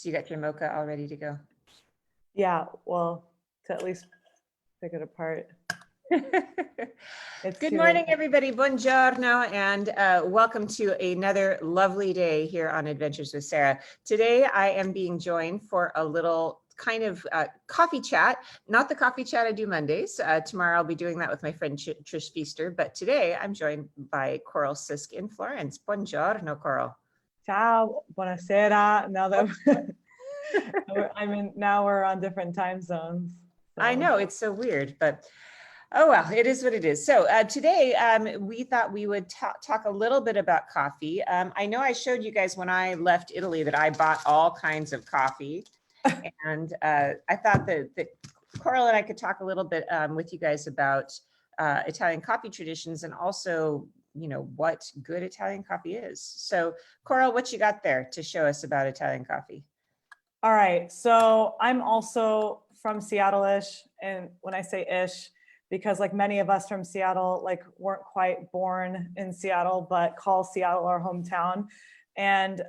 So you got your mocha all ready to go. Yeah, well, to at least pick it apart. Good morning, everybody. Buongiorno, and welcome to another lovely day here on Adventures with Sarah. Today, I am being joined for a little kind of coffee chat, not the coffee chat I do Mondays. Tomorrow, I'll be doing that with my friend Trish Feaster, but today I'm joined by Coral Sisk in Florence. Buongiorno, Coral. Ciao, buonasera. Now that now we're on different time zones. So. I know, it's so weird, but oh, well, it is what it is. So today we thought we would talk a little bit about coffee. I know I showed you guys when I left Italy that I bought all kinds of coffee. And I thought that Coral and I could talk a little bit with you guys about Italian coffee traditions and also, you know, what good Italian coffee is. So Coral, what you got there to show us about Italian coffee? All right, so I'm also from Seattle-ish, and when I say ish, because like many of us from Seattle, like weren't quite born in Seattle, but call Seattle our hometown. And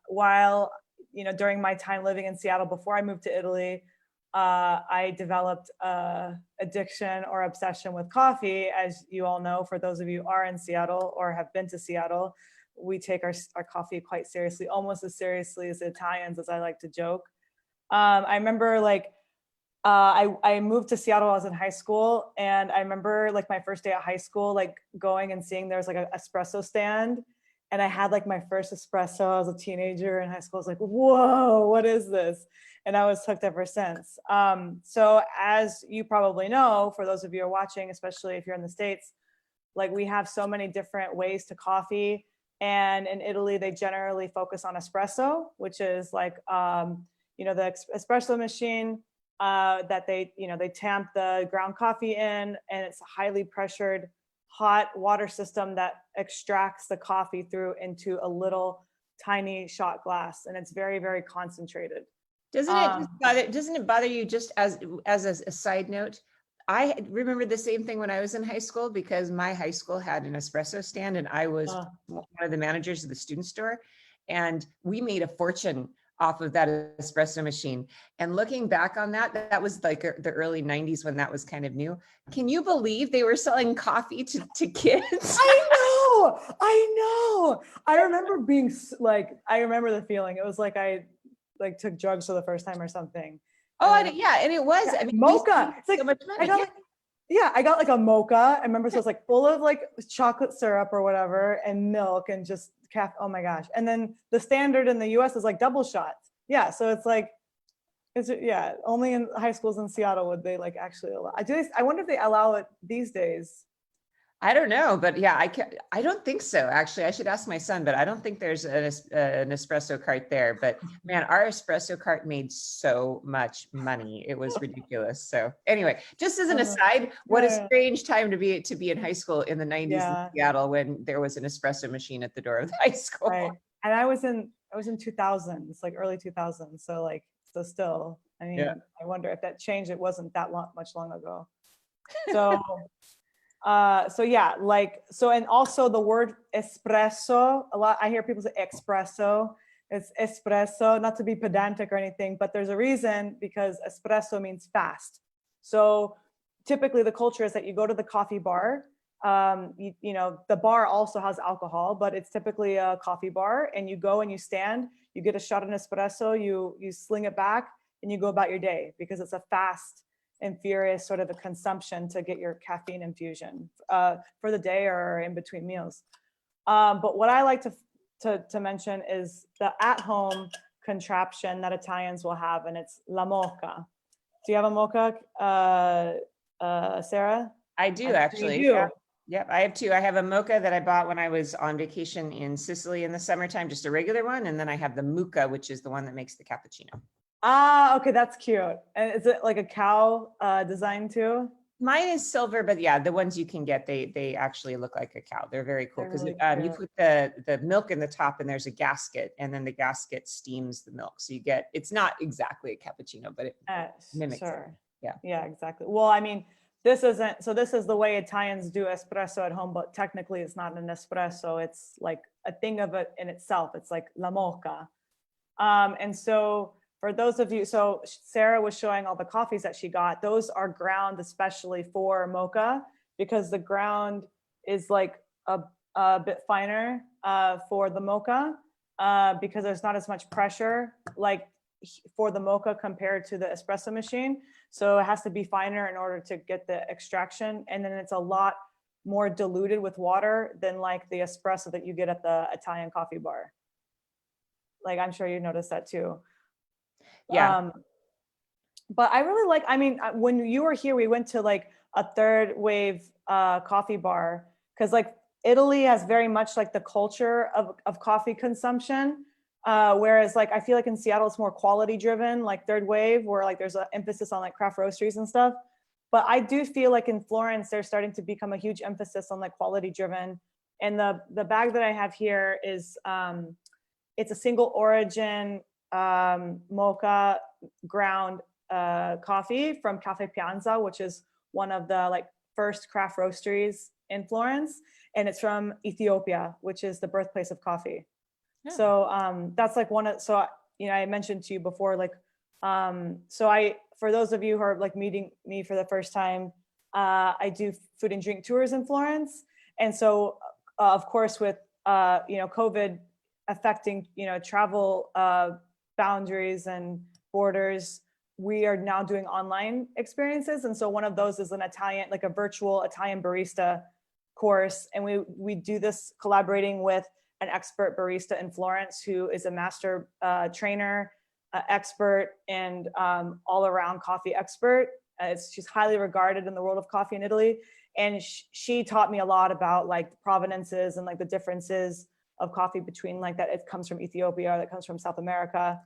while, you know, during my time living in Seattle, before I moved to Italy, I developed addiction or obsession with coffee. As you all know, for those of you who are in Seattle or have been to Seattle, we take our coffee quite seriously, almost as seriously as the Italians, as I like to joke. I remember like, I moved to Seattle when I was in high school, and I remember like my first day at high school, like going and seeing there's like an espresso stand, and I had like my first espresso. I was a teenager in high school. I was like, whoa, what is this? And I was hooked ever since. So as you probably know, for those of you who are watching, especially if you're in the States, like we have so many different ways to coffee. And in Italy, they generally focus on espresso, which is like, you know, the espresso machine that they tamp the ground coffee in, and it's a highly pressured hot water system that extracts the coffee through into a little tiny shot glass, and it's very, very concentrated. Doesn't it bother you, just as a side note? I remember the same thing when I was in high school, because my high school had an espresso stand and I was one of the managers of the student store, and we made a fortune off of that espresso machine. And looking back on that, that was like the early 90s when that was kind of new. Can you believe they were selling coffee to kids? I know. I remember being like, I remember the feeling. It was like I like took drugs for the first time or something. Oh, yeah, and it was. I mean, mocha. It's like so much money. I got like a mocha. I remember, so it's like full of like chocolate syrup or whatever, and milk, and just oh my gosh. And then the standard in the US is like double shots. Yeah, so it's like, only in high schools in Seattle would they like actually allow. I wonder if they allow it these days. I don't know, but yeah, I don't think so. Actually, I should ask my son, but I don't think there's an espresso cart there. But man, our espresso cart made so much money. It was ridiculous. So anyway, just as an aside, what a strange time to be in high school in the 90s in Seattle, when there was an espresso machine at the door of the high school. Right. And I was in 2000s, like early 2000s. So like, so still, I mean, I wonder if that changed. It wasn't that much long ago. So and also the word espresso, a lot, I hear people say espresso. It's espresso, not to be pedantic or anything, but there's a reason, because espresso means fast. So typically the culture is that you go to the coffee bar, you know, the bar also has alcohol, but it's typically a coffee bar, and you go and you stand, you get a shot of espresso, you sling it back, and you go about your day, because it's a fast and furious sort of a consumption to get your caffeine infusion for the day or in between meals. But what I like to mention is the at-home contraption that Italians will have, and it's la mocha. Do you have a mocha, Sarah? I do, actually. You do. Yep, I have two. I have a mocha that I bought when I was on vacation in Sicily in the summertime, just a regular one, and then I have the mocha, which is the one that makes the cappuccino. Ah, okay, that's cute. And is it like a cow design too? Mine is silver, but yeah, the ones you can get, they actually look like a cow. They're very cool, because you put the milk in the top, and there's a gasket, and then the gasket steams the milk. So you get, it's not exactly a cappuccino, but it mimics it. Yeah, exactly. Well, I mean, this is the way Italians do espresso at home, but technically it's not an espresso. It's like a thing of it in itself. It's like la mocha. And so for those of you, so Sarah was showing all the coffees that she got. Those are ground especially for mocha because the ground is like a bit finer for the mocha because there's not as much pressure like for the mocha compared to the espresso machine. So it has to be finer in order to get the extraction. And then it's a lot more diluted with water than like the espresso that you get at the Italian coffee bar. Like, I'm sure you noticed that too. Yeah. But I really like, I mean, when you were here, we went to like a third wave coffee bar because like Italy has very much like the culture of coffee consumption. Whereas like, I feel like in Seattle, it's more quality driven, like third wave, where like there's an emphasis on like craft roasteries and stuff. But I do feel like in Florence, there's starting to become a huge emphasis on like quality driven. And the bag that I have here is, it's a single origin mocha ground coffee from Cafe Piazza, which is one of the like first craft roasteries in Florence. And it's from Ethiopia, which is the birthplace of coffee. Yeah. So that's like one of, so, you know, I mentioned to you before, like, for those of you who are like meeting me for the first time, I do food and drink tours in Florence. And so, of course, with, you know, COVID affecting, you know, travel boundaries and borders, we are now doing online experiences. And so one of those is an Italian, like a virtual Italian barista course. And we do this collaborating with an expert barista in Florence who is a master trainer, expert, and all around coffee expert. She's highly regarded in the world of coffee in Italy. And she taught me a lot about like the provenances and like the differences of coffee between like that it comes from Ethiopia, that comes from South America.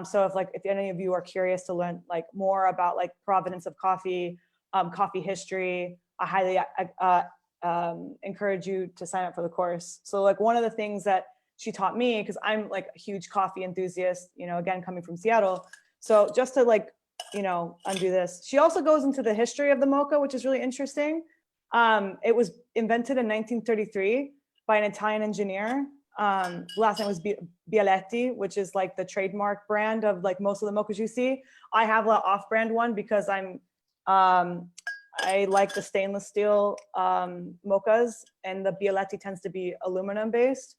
So if any of you are curious to learn like more about like provenance of coffee, coffee history, I highly encourage you to sign up for the course. So like one of the things that she taught me, because I'm like a huge coffee enthusiast, you know, again, coming from Seattle. So just to like, you know, undo this, she also goes into the history of the mocha, which is really interesting. It was invented in 1933 by an Italian engineer. Last name was Bialetti, which is like the trademark brand of like most of the mochas you see. I have an off-brand one because I like the stainless steel mochas, and the Bialetti tends to be aluminum based.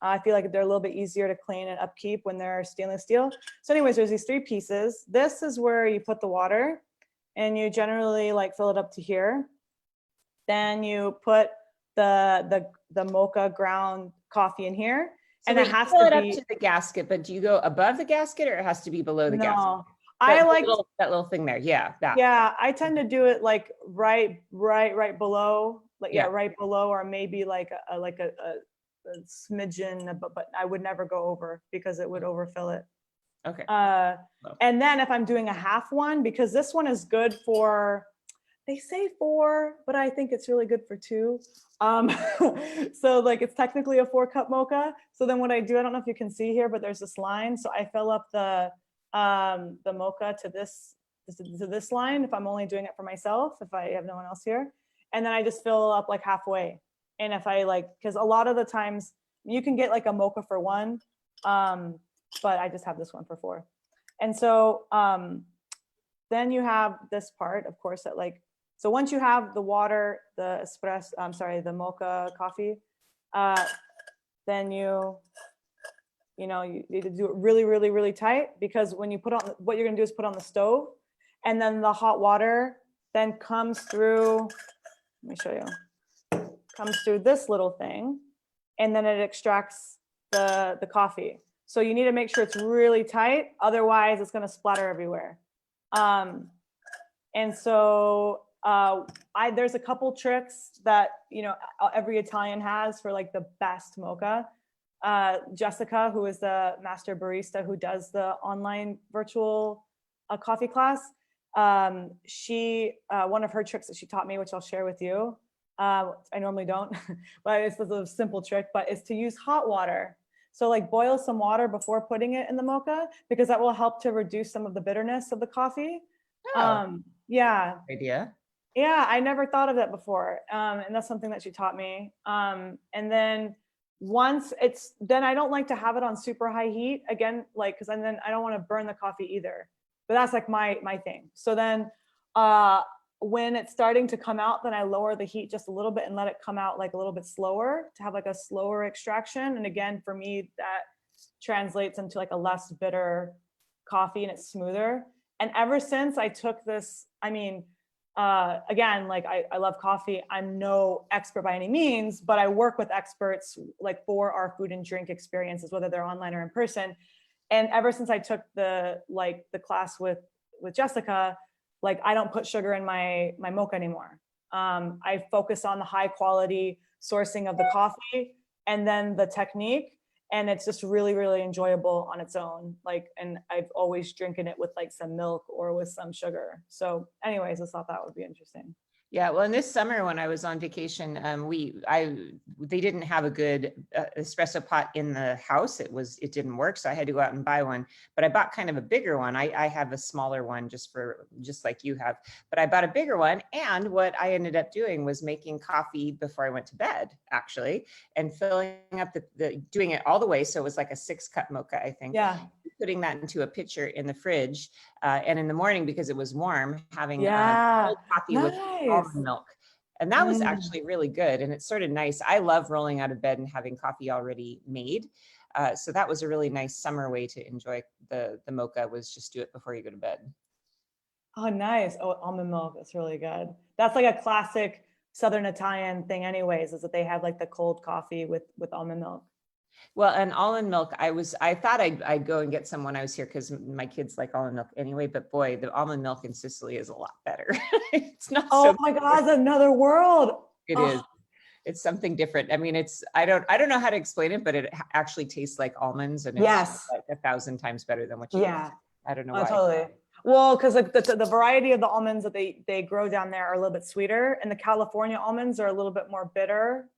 I feel like they're a little bit easier to clean and upkeep when they're stainless steel. So anyways, there's these three pieces. This is where you put the water, and you generally like fill it up to here. Then you put the mocha ground coffee in here. So and it has fill to it up be to the gasket, but do you go above the gasket or it has to be below the gasket? No, I like that little thing there. Yeah. That. Yeah, I tend to do it like right below, like yeah, right below, or maybe like a smidgen, but I would never go over because it would overfill it. Okay. And then if I'm doing a half one, because this one is good for, they say 4, but I think it's really good for 2. So like it's technically a 4-cup mocha. So then what I do, I don't know if you can see here, but there's this line. So I fill up the mocha to this line if I'm only doing it for myself, if I have no one else here. And then I just fill up like halfway. And if I like, because a lot of the times you can get like a mocha for 1, but I just have this one for 4. And so then you have this part, of course, that like, so once you have the water, the espresso, I'm sorry, the mocha coffee, then you need to do it really, really, really tight, because when you put on, what you're gonna do is put on the stove, and then the hot water then comes through, let me show you, comes through this little thing, and then it extracts the coffee. So you need to make sure it's really tight, otherwise it's gonna splatter everywhere. And so there's a couple tricks that, you know, every Italian has for like the best mocha. Jessica, who is the master barista who does the online virtual coffee class, she one of her tricks that she taught me, which I'll share with you, I normally don't, but it's a simple trick, but it's to use hot water. So like boil some water before putting it in the mocha, because that will help to reduce some of the bitterness of the coffee. Yeah. Idea. Yeah, I never thought of that before. And that's something that she taught me. And then once it's, then I don't like to have it on super high heat again, like, cause then I don't want to burn the coffee either. But that's like my thing. So then when it's starting to come out, then I lower the heat just a little bit and let it come out like a little bit slower to have like a slower extraction. And again, for me, that translates into like a less bitter coffee and it's smoother. And ever since I took this, I mean, again, like I love coffee. I'm no expert by any means, but I work with experts like for our food and drink experiences, whether they're online or in person. And ever since I took the class with Jessica, like I don't put sugar in my mocha anymore. I focus on the high quality sourcing of the coffee and then the technique. And it's just really, really enjoyable on its own. Like, and I've always drinking it with like some milk or with some sugar. So anyways, I thought that would be interesting. Yeah, well, in this summer when I was on vacation, they didn't have a good espresso pot in the house. It didn't work, so I had to go out and buy one. But I bought kind of a bigger one. I have a smaller one just like you have. But I bought a bigger one, and what I ended up doing was making coffee before I went to bed, actually, and filling up doing it all the way. So it was like a 6-cup mocha, I think. Yeah. Putting that into a pitcher in the fridge, and in the morning, because it was warm, having Yeah. cold coffee Nice. with almond milk. And that was actually really good. And it's sort of nice. I love rolling out of bed and having coffee already made. So that was a really nice summer way to enjoy the mocha, was just do it before you go to bed. Oh, nice. Oh, almond milk. That's really good. That's like a classic Southern Italian thing anyways, is that they have like the cold coffee with almond milk. Well, and almond milk, I thought I'd go and get some when I was here because my kids like almond milk anyway, but boy, the almond milk in Sicily is a lot better. It's not Oh so my God, it's another world. It is. It's something different. I mean, I don't know how to explain it, but it actually tastes like almonds, and it's Yes. like 1,000 times better than what you Yeah. I don't know Oh, why. totally. Well, because like the variety of the almonds that they grow down there are a little bit sweeter, and the California almonds are a little bit more bitter.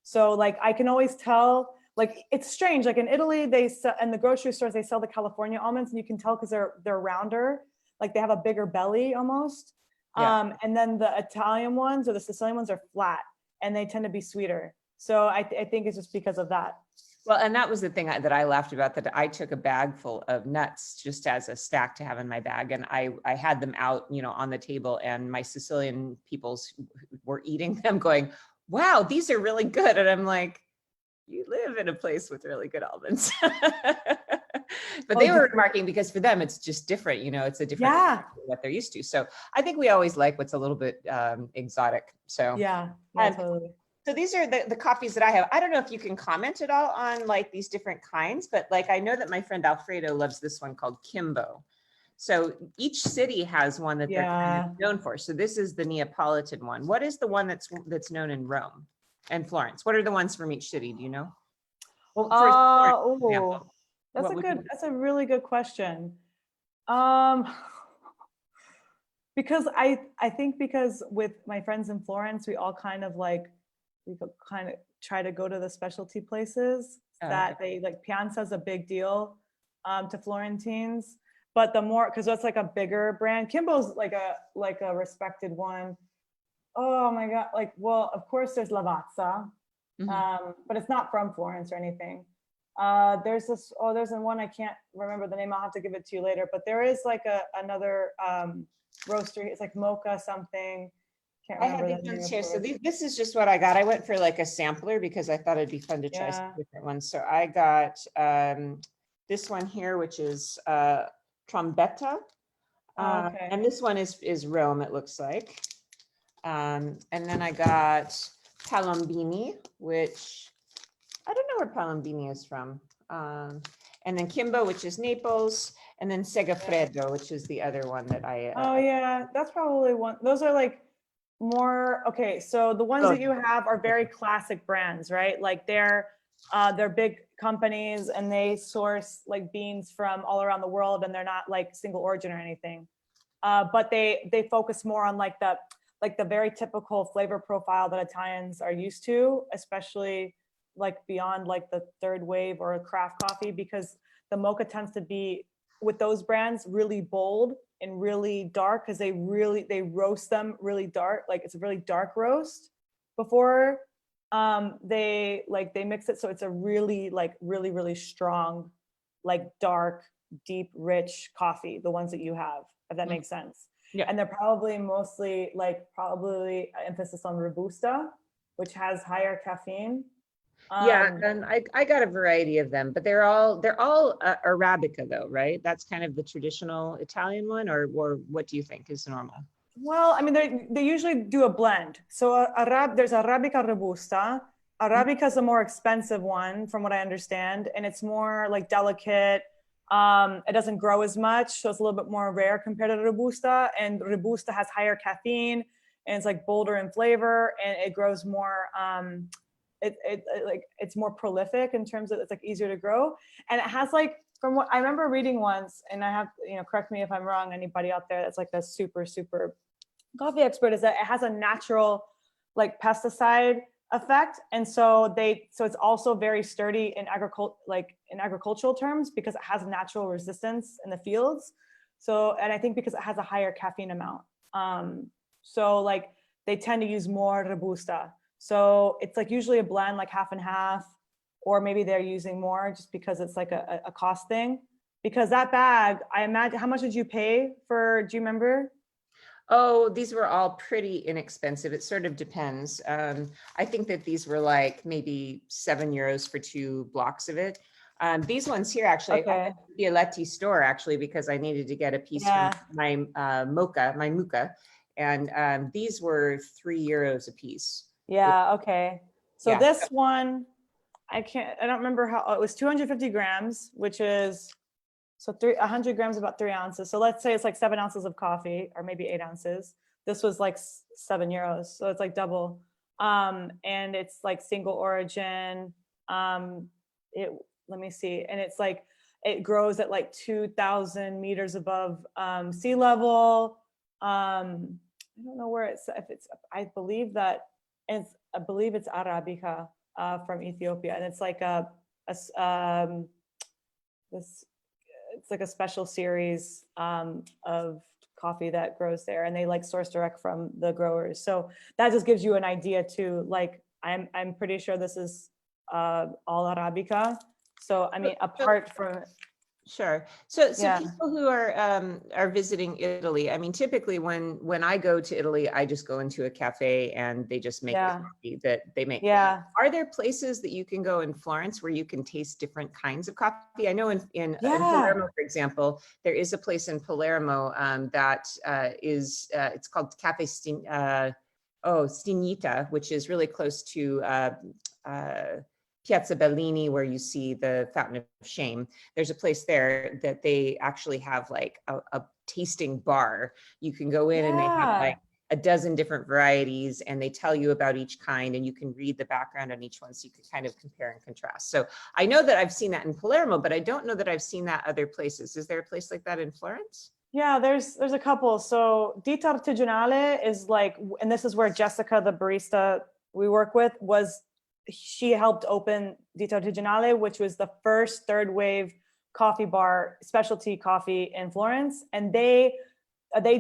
So like I can always tell, like it's strange. Like in Italy, they sell, in the grocery stores they sell the California almonds, and you can tell because they're rounder, like they have a bigger belly almost. Yeah. And then the Italian ones or the Sicilian ones are flat, and they tend to be sweeter. So I think it's just because of that. Well, and that was the thing that I laughed about, that I took a bag full of nuts just as a stack to have in my bag. And I had them out, on the table, and my Sicilian peoples were eating them going, wow, these are really good. And I'm like, you live in a place with really good almonds. But they were remarking because for them, it's just different. It's a different than what they're used to. So I think we always like what's a little bit exotic. So yeah, totally. So these are the coffees that I have. I don't know if you can comment at all on like these different kinds, but like I know that my friend Alfredo loves this one called Kimbo. So each city has one that they're kind of known for. So this is the Neapolitan one. What is the one that's known in Rome and Florence? What are the ones from each city? Do you know? Well, Florence, that's a really good question. Because I think because with my friends in Florence, we kind of try to go to the specialty places that they like. Piazza's a big deal to Florentines, but the more, because that's like a bigger brand. Kimbo's like a respected one. Oh my God. Like, well, of course there's Lavazza, but it's not from Florence or anything. There's one, I can't remember the name. I'll have to give it to you later, but there is like another roastery. It's like Mocha something. I have these ones here. So this is just what I got. I went for like a sampler because I thought it'd be fun to try some different ones. So I got this one here, which is Trombetta. And this one is Rome, it looks like. And then I got Palombini, which I don't know where Palombini is from. And then Kimbo, which is Naples, and then Segafredo, which is the other one that I. Oh yeah, that's probably one. Those are like more, okay, so the ones that you have are very classic brands, right? Like they're big companies and they source like beans from all around the world, and they're not like single origin or anything. But they focus more on like the very typical flavor profile that Italians are used to, especially like beyond like the third wave or craft coffee, because the mocha tends to be, with those brands, really bold and really dark, because they roast them really dark. Like it's a really dark roast before they mix it so it's a really really strong, like dark, deep, rich coffee, the ones that you have, if that makes sense. Yeah. And they're probably mostly probably emphasis on Robusta, which has higher caffeine. Yeah, and I got a variety of them, but they're all Arabica though, right? That's kind of the traditional Italian one, or what do you think is normal? Well, I mean, they usually do a blend. So there's Arabica Robusta. Arabica is a more expensive one, from what I understand, and it's more like delicate. It doesn't grow as much, so it's a little bit more rare compared to Robusta. And Robusta has higher caffeine, and it's like bolder in flavor, and it grows more. It's more prolific in terms of it's like easier to grow, and it has like, from what I remember reading once, and I have, correct me if I'm wrong, anybody out there that's like a super coffee expert, is that it has a natural like pesticide effect, and so it's also very sturdy in agricultural terms, because it has natural resistance in the fields. So, and I think because it has a higher caffeine amount, so like they tend to use more Robusta. So it's like usually a blend, like half and half, or maybe they're using more just because it's like a cost thing. Because that bag, I imagine, how much did you pay for, do you remember? Oh, these were all pretty inexpensive. It sort of depends. I think that these were like maybe €7 for 2 blocks of it. These ones here, actually, I Okay. went to the Aletti store actually because I needed to get a piece Yeah. from my mocha, and these were €3 a piece. Yeah. Okay. So Yeah. this one, I don't remember how, it was 250 grams, which is, so 100 grams, about 3 ounces. So let's say it's like 7 ounces of coffee, or maybe 8 ounces. This was like €7. So it's like double. And it's like single origin. Let me see. And it's like, it grows at like 2,000 meters above sea level. I don't know where if it's, I believe it's Arabica from Ethiopia. And it's like this, it's like a special series of coffee that grows there, and they like source direct from the growers. So that just gives you an idea too. Like I'm pretty sure this is all Arabica. So I mean, apart from, Sure. So yeah, people who are visiting Italy, I mean, typically when I go to Italy, I just go into a cafe and they just make the yeah, coffee that they make. yeah, Are there places that you can go in Florence where you can taste different kinds of coffee? I know in yeah, Palermo, for example, there is a place in Palermo that is it's called Cafe Stignita, which is really close to Piazza Bellini, where you see the Fountain of Shame. There's a place there that they actually have like a tasting bar. You can go in and they have yeah. like a dozen different varieties, and they tell you about each kind, and you can read the background on each one, so you can kind of compare and contrast. So I know that I've seen that in Palermo, but I don't know that I've seen that other places. Is there a place like that in Florence? Yeah, there's a couple. So Dita Artigianale is like, and this is where Jessica, the barista we work with, she helped open Dita Artigianale, which was the first third wave coffee bar, specialty coffee in Florence. And they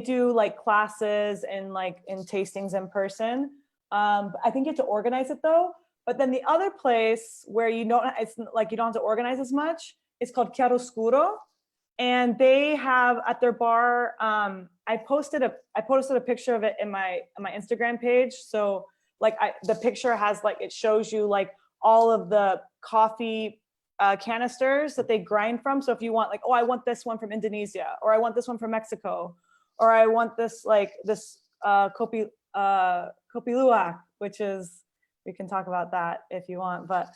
do like classes and like in tastings in person. I think you have to organize it though. But then the other place where it's like you don't have to organize as much, it's called Chiaroscuro. And they have at their bar, I posted a picture of it in my Instagram page. So like the picture has like, it shows you like all of the coffee canisters that they grind from. So if you want like, oh, I want this one from Indonesia, or I want this one from Mexico, or I want this kopi luwak, which is, we can talk about that if you want, but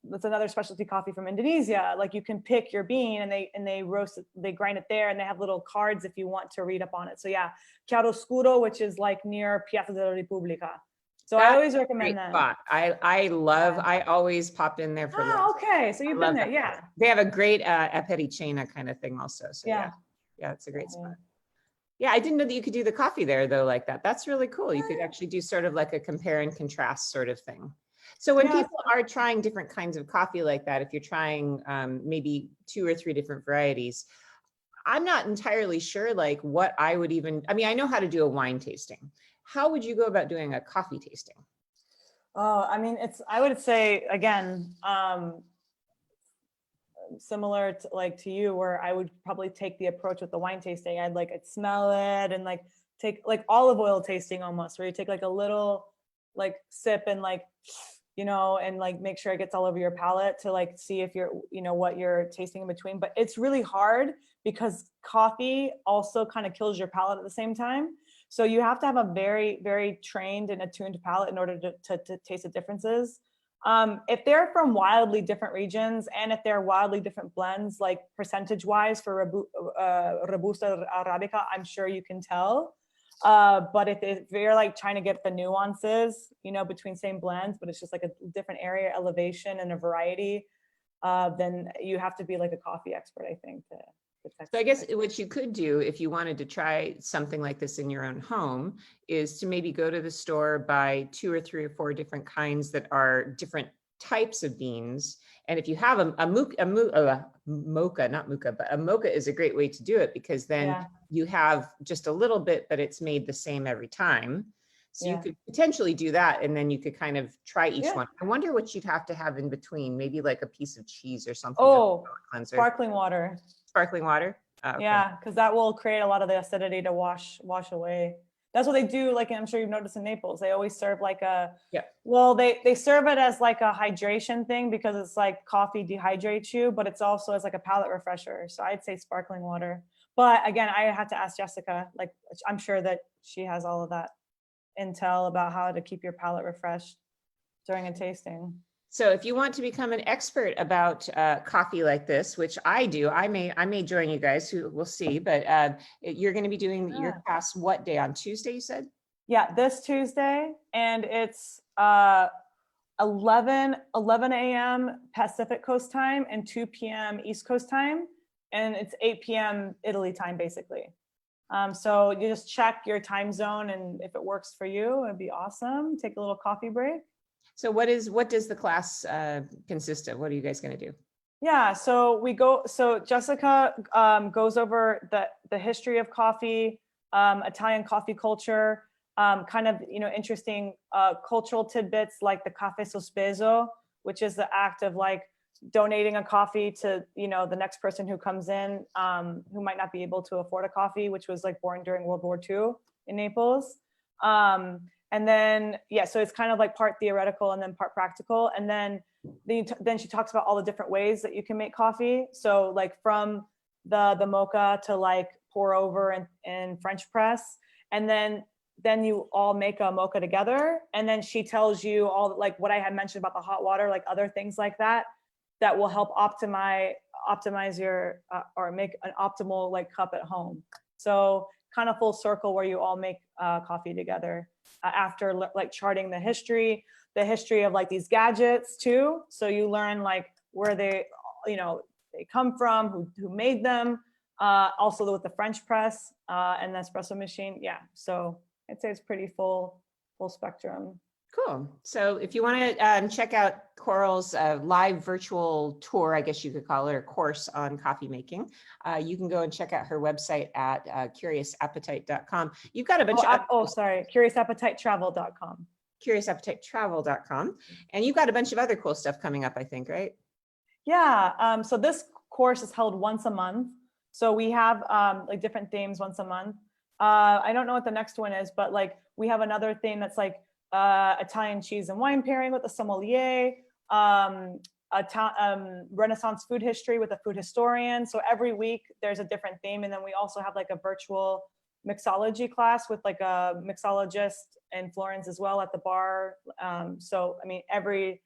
that's another specialty coffee from Indonesia. Like you can pick your bean and they roast it, they grind it there, and they have little cards if you want to read up on it. So yeah, Chiaroscuro, which is like near Piazza della Repubblica. So I always recommend that. Spot. I always pop in there for lunch. Okay, so you've been there, yeah. They have a great apericena kind of thing also. So yeah, it's a great spot. Yeah, I didn't know that you could do the coffee there though like that. That's really cool. You could actually do sort of like a compare and contrast sort of thing. So when people are trying different kinds of coffee like that, if you're trying maybe 2 or 3 different varieties, I'm not entirely sure like what I mean, I know how to do a wine tasting. How would you go about doing a coffee tasting? Oh, I mean, I would say again, similar to to you, where I would probably take the approach with the wine tasting. I'd smell it and like take like olive oil tasting almost, where you take like a little like sip and like, and like make sure it gets all over your palate to like see if you're, what you're tasting in between. But it's really hard because coffee also kind of kills your palate at the same time. So you have to have a very, very trained and attuned palate in order to taste the differences. If they're from wildly different regions and if they're wildly different blends, like percentage wise for Robusta Arabica, I'm sure you can tell. But if you're like trying to get the nuances, between same blends, but it's just like a different area elevation and a variety, then you have to be like a coffee expert, I think. So I guess what you could do if you wanted to try something like this in your own home is to maybe go to the store, buy 2 or 3 or 4 different kinds that are different types of beans. And if you have a mocha, not mocha, but a mocha is a great way to do it, because then you have just a little bit, but it's made the same every time. So you could potentially do that, and then you could kind of try each one. I wonder what you'd have to have in between, maybe like a piece of cheese or something. Oh, sparkling water. Sparkling water? Oh, okay. Yeah, because that will create a lot of the acidity to wash away. That's what they do. Like, I'm sure you've noticed in Naples, they always serve like well, they serve it as like a hydration thing because it's like coffee dehydrates you, but it's also as like a palate refresher. So I'd say sparkling water. But again, I have to ask Jessica, like, I'm sure that she has all of that intel about how to keep your palate refreshed during a tasting. So if you want to become an expert about coffee like this, which I do, I may join you guys, who we'll see, but you're going to be doing your class what day? On Tuesday, you said? Yeah, this Tuesday, and it's 11 a.m. Pacific Coast time and 2 p.m. East Coast time, and it's 8 p.m. Italy time, basically. So you just check your time zone, and if it works for you, it'd be awesome. Take a little coffee break. So what does the class consist of? What are you guys going to do? Yeah, so Jessica goes over the history of coffee, Italian coffee culture, kind of, interesting cultural tidbits like the caffè sospeso, which is the act of like donating a coffee to, the next person who comes in, who might not be able to afford a coffee, which was like born during World War II in Naples. And then, so it's kind of like part theoretical and then part practical. And then she talks about all the different ways that you can make coffee. So like from the mocha to like pour over and French press. And then you all make a mocha together. And then she tells you all like what I had mentioned about the hot water, like other things like that will help optimize your, or make an optimal like cup at home. So kind of full circle where you all make coffee together after like charting the history of like these gadgets too. So you learn like where they come from, who made them, also with the French press and the espresso machine. Yeah, so I'd say it's pretty full spectrum. Cool. So if you want to check out Coral's live virtual tour, I guess you could call it, or course on coffee making, you can go and check out her website at curiousappetite.com. You've got a bunch curiousappetitetravel.com. Curiousappetitetravel.com. And you've got a bunch of other cool stuff coming up, I think, right? Yeah. So this course is held once a month. So we have like different themes once a month. I don't know what the next one is, but like we have another theme that's like Italian cheese and wine pairing with a sommelier, Renaissance food history with a food historian. So every week there's a different theme. And then we also have like a virtual mixology class with like a mixologist in Florence as well at the bar. So, I mean, every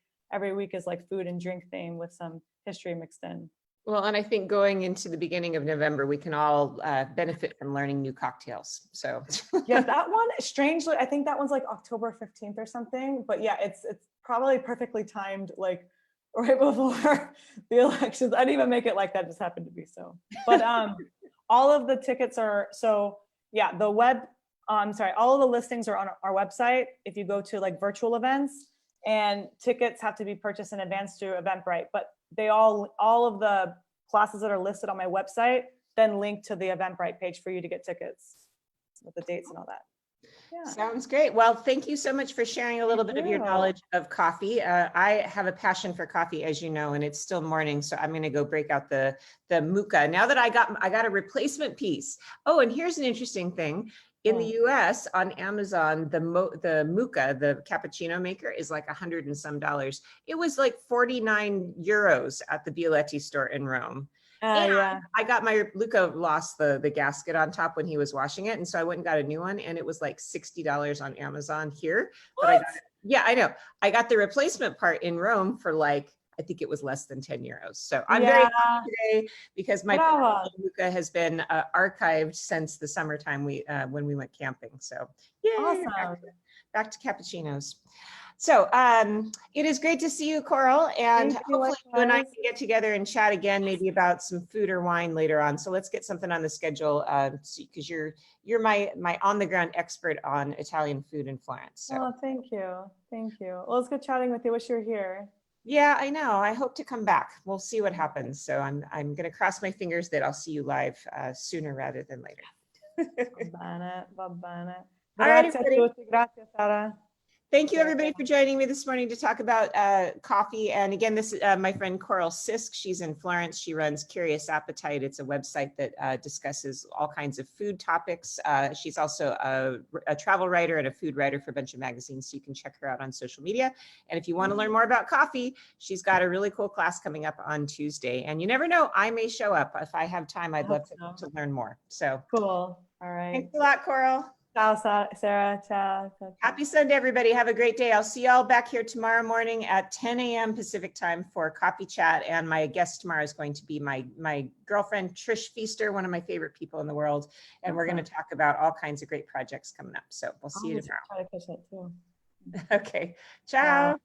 week is like food and drink theme with some history mixed in. Well, and I think going into the beginning of November, we can all benefit from learning new cocktails. So yeah, that one, strangely, I think that one's like October 15th or something. But yeah, it's probably perfectly timed, like right before the elections. I didn't even make it like that, just happened to be so. But all of the tickets are, so yeah, the all of the listings are on our website. If you go to like virtual events, and tickets have to be purchased in advance through Eventbrite, but they all of the classes that are listed on my website then link to the Eventbrite page for you to get tickets with the dates and all that. Yeah. Sounds great. Well, thank you so much for sharing a little bit of your too. knowledge of coffee. I have a passion for coffee, as you know, and it's still morning, so I'm going to go break out the mocha. Now that I got a replacement piece. Oh, and here's an interesting thing. In the US on Amazon, the mocha, the cappuccino maker, is like $100 and some dollars. It was like 49 euros at the Bioletti store in Rome. And Yeah. I got Luca lost the gasket on top when he was washing it. And so I went and got a new one, and it was like $60 on Amazon here. But I got it. Yeah, I know. I got the replacement part in Rome for like, I think it was less than 10 euros. So I'm very happy today because my Luca has been archived since the summertime when we went camping. So yay, Awesome. back to cappuccinos. So it is great to see you, Coral, and hopefully you and I can get together and chat again, maybe about some food or wine later on. So let's get something on the schedule because you're my on the ground expert on Italian food in Florence. So. Oh, thank you. Thank you. Well, it's good chatting with you. Wish you were here. Yeah, I know. I hope to come back. We'll see what happens. So I'm going to cross my fingers that I'll see you live sooner rather than later. Va bene, va bene. All right, Grazie a tutti. Grazie, Sara. Thank you, everybody, for joining me this morning to talk about coffee. And again, this is my friend Coral Sisk. She's in Florence. She runs Curious Appetite. It's a website that discusses all kinds of food topics. She's also a travel writer and a food writer for a bunch of magazines, so you can check her out on social media. And if you want to learn more about coffee, she's got a really cool class coming up on Tuesday. And you never know, I may show up. If I have time, I'd love to learn more. So cool. All right. Thanks a lot, Coral. Ciao, Sarah. Ciao. Happy Sunday, everybody. Have a great day. I'll see y'all back here tomorrow morning at 10 a.m. Pacific time for coffee chat. And my guest tomorrow is going to be my girlfriend, Trish Feaster, one of my favorite people in the world. And we're going to talk about all kinds of great projects coming up. So we'll see you tomorrow. Try to catch that too. Okay. Ciao.